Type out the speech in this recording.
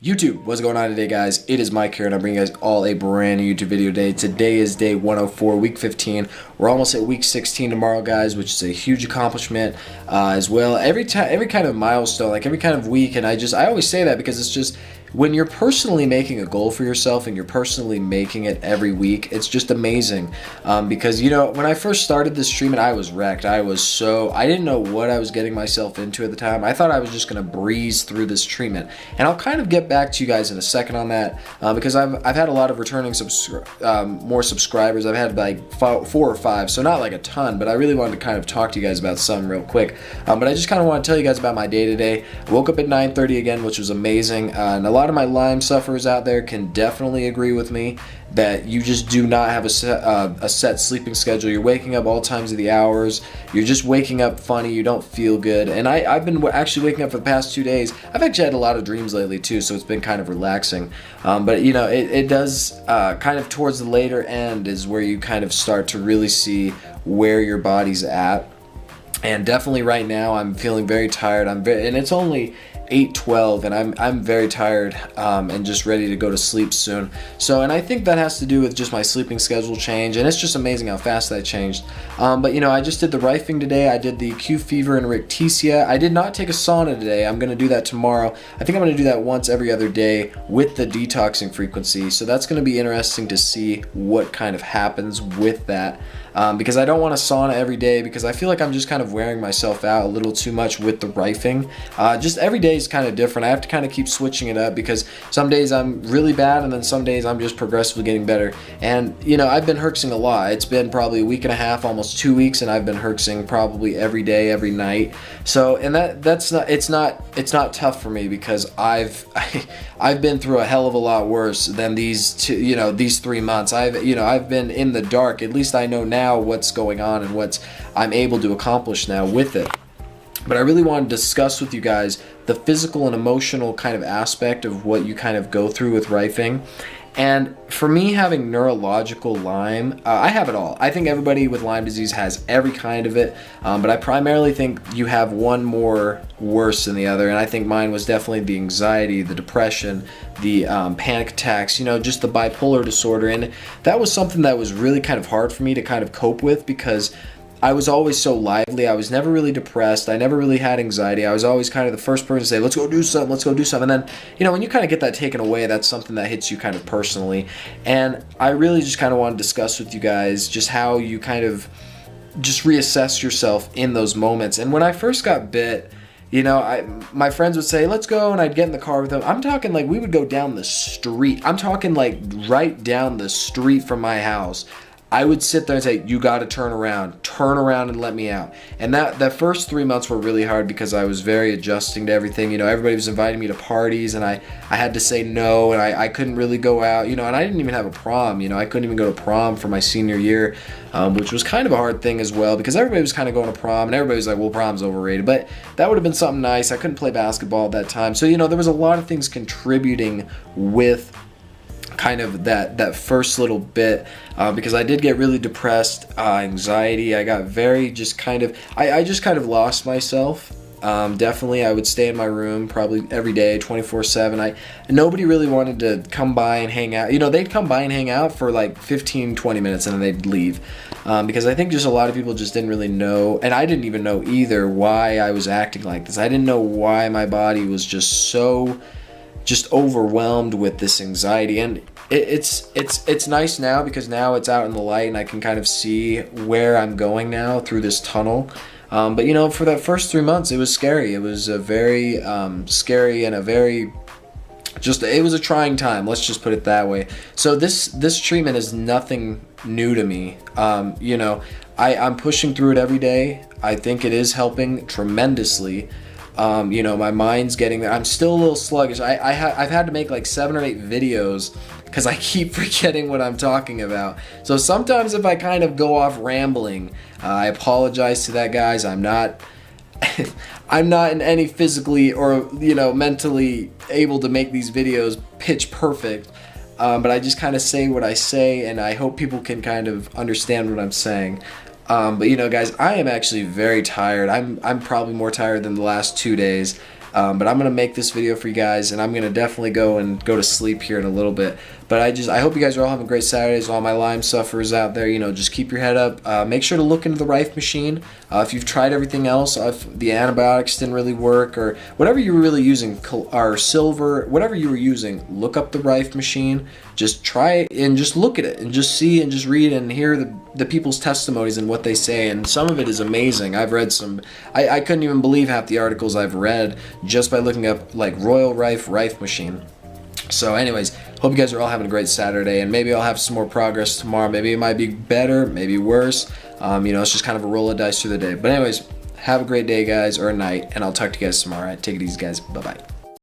YouTube, what's going on today, guys? It is Mike here, and I'm bringing you guys all a brand new YouTube video today. Today is day 104, week 15. We're almost at week 16 tomorrow, guys, which is a huge accomplishment as well. Every kind of milestone, like every kind of week, and I always say that because it's just when you're personally making a goal for yourself and you're personally making it every week, it's just amazing. Because, you know, when I first started this treatment, I was wrecked. I didn't know what I was getting myself into at the time. I thought I was just going to breeze through this treatment. And I'll kind of get back to you guys in a second on that because I've had a lot of returning more subscribers. I've had like 4 or 5, so not like a ton, but I really wanted to kind of talk to you guys about something real quick. But I just kind of want to tell you guys about my day today. I woke up at 9:30 again, which was amazing. And a lot of my Lyme sufferers out there can definitely agree with me that you just do not have a set sleeping schedule. You're waking up all times of the hours. You're just waking up funny. You don't feel good. And I've been actually waking up for the past 2 days. I've actually had a lot of dreams lately too, so it's been kind of relaxing. But you know, it does kind of towards the later end is where you kind of start to really see where your body's at. And definitely right now I'm feeling very tired. And it's only 8:12 and I'm very tired and just ready to go to sleep soon. So, and I think that has to do with just my sleeping schedule change, and it's just amazing how fast that changed. But you know, I just did the rifing today. I did the Q fever and rickettsia. I did not take a sauna today. I'm going to do that tomorrow. I think I'm going to do that once every other day with the detoxing frequency. So that's going to be interesting to see what kind of happens with that. Because I don't want a sauna every day because I feel like I'm just kind of wearing myself out a little too much with the rifing. Just every day is kind of different. I have to kind of keep switching it up because some days I'm really bad and then some days I'm just progressively getting better. And you know, I've been herxing a lot. It's been probably a week and a half, almost 2 weeks, and I've been herxing probably every day, every night. So, and it's not tough for me because I've been through a hell of a lot worse than these 3 months. I've been in the dark. At least I know now what's going on and what I'm able to accomplish now with it. But I really want to discuss with you guys the physical and emotional kind of aspect of what you kind of go through with rifing. And for me, having neurological Lyme, I have it all. I think everybody with Lyme disease has every kind of it, but I primarily think you have one more worse than the other, and I think mine was definitely the anxiety, the depression, the panic attacks, you know, just the bipolar disorder. And that was something that was really kind of hard for me to kind of cope with because I was always so lively. I was never really depressed. I never really had anxiety. I was always kind of the first person to say, let's go do something, let's go do something. And then, you know, when you kind of get that taken away, that's something that hits you kind of personally. And I really just kind of want to discuss with you guys just how you kind of just reassess yourself in those moments. And when I first got bit, you know, my friends would say, let's go, and I'd get in the car with them. I'm talking like we would go down the street. I'm talking like right down the street from my house. I would sit there and say, you got to turn around and let me out. And that first 3 months were really hard because I was very adjusting to everything. You know, everybody was inviting me to parties and I had to say no, and I couldn't really go out, you know, and I didn't even have a prom. You know, I couldn't even go to prom for my senior year, which was kind of a hard thing as well because everybody was kind of going to prom and everybody was like, well, prom's overrated. But that would have been something nice. I couldn't play basketball at that time. So, you know, there was a lot of things contributing with kind of that first little bit because I did get really depressed, anxiety. I got very just kind of I just kind of lost myself. Definitely I would stay in my room probably every day 24/7. Nobody really wanted to come by and hang out. You know, they'd come by and hang out for like 15-20 minutes and then they'd leave because I think just a lot of people just didn't really know, and I didn't even know either why I was acting like this. I didn't know why my body was just overwhelmed with this anxiety. And it's nice now because now it's out in the light and I can kind of see where I'm going now through this tunnel. But you know, for that first 3 months it was scary. It was a very scary and it was a trying time, let's just put it that way. So this treatment is nothing new to me. You know, I'm pushing through it every day. I think it is helping tremendously. You know, my mind's getting there. I'm still a little sluggish. I've had to make like 7 or 8 videos because I keep forgetting what I'm talking about. So sometimes if I kind of go off rambling, I apologize to that, guys. I'm not in any physically or, you know, mentally able to make these videos pitch perfect. But I just kind of say what I say, and I hope people can kind of understand what I'm saying. But you know, guys, I am actually very tired. I'm probably more tired than the last 2 days. But I'm gonna make this video for you guys, and I'm gonna definitely go to sleep here in a little bit. But I hope you guys are all having great Saturdays. All my Lyme sufferers out there, you know, just keep your head up. Make sure to look into the Rife machine. If you've tried everything else, if the antibiotics didn't really work, or whatever you were really using, or silver, whatever you were using, look up the Rife machine. Just try it and just look at it and just see and just read and hear the people's testimonies and what they say. And some of it is amazing. I've read some, I couldn't even believe half the articles I've read just by looking up like Royal Rife machine. So anyways, hope you guys are all having a great Saturday, and maybe I'll have some more progress tomorrow. Maybe it might be better, maybe worse. You know, it's just kind of a roll of dice through the day. But anyways, have a great day, guys, or a night, and I'll talk to you guys tomorrow. All right, take it easy, guys. Bye-bye.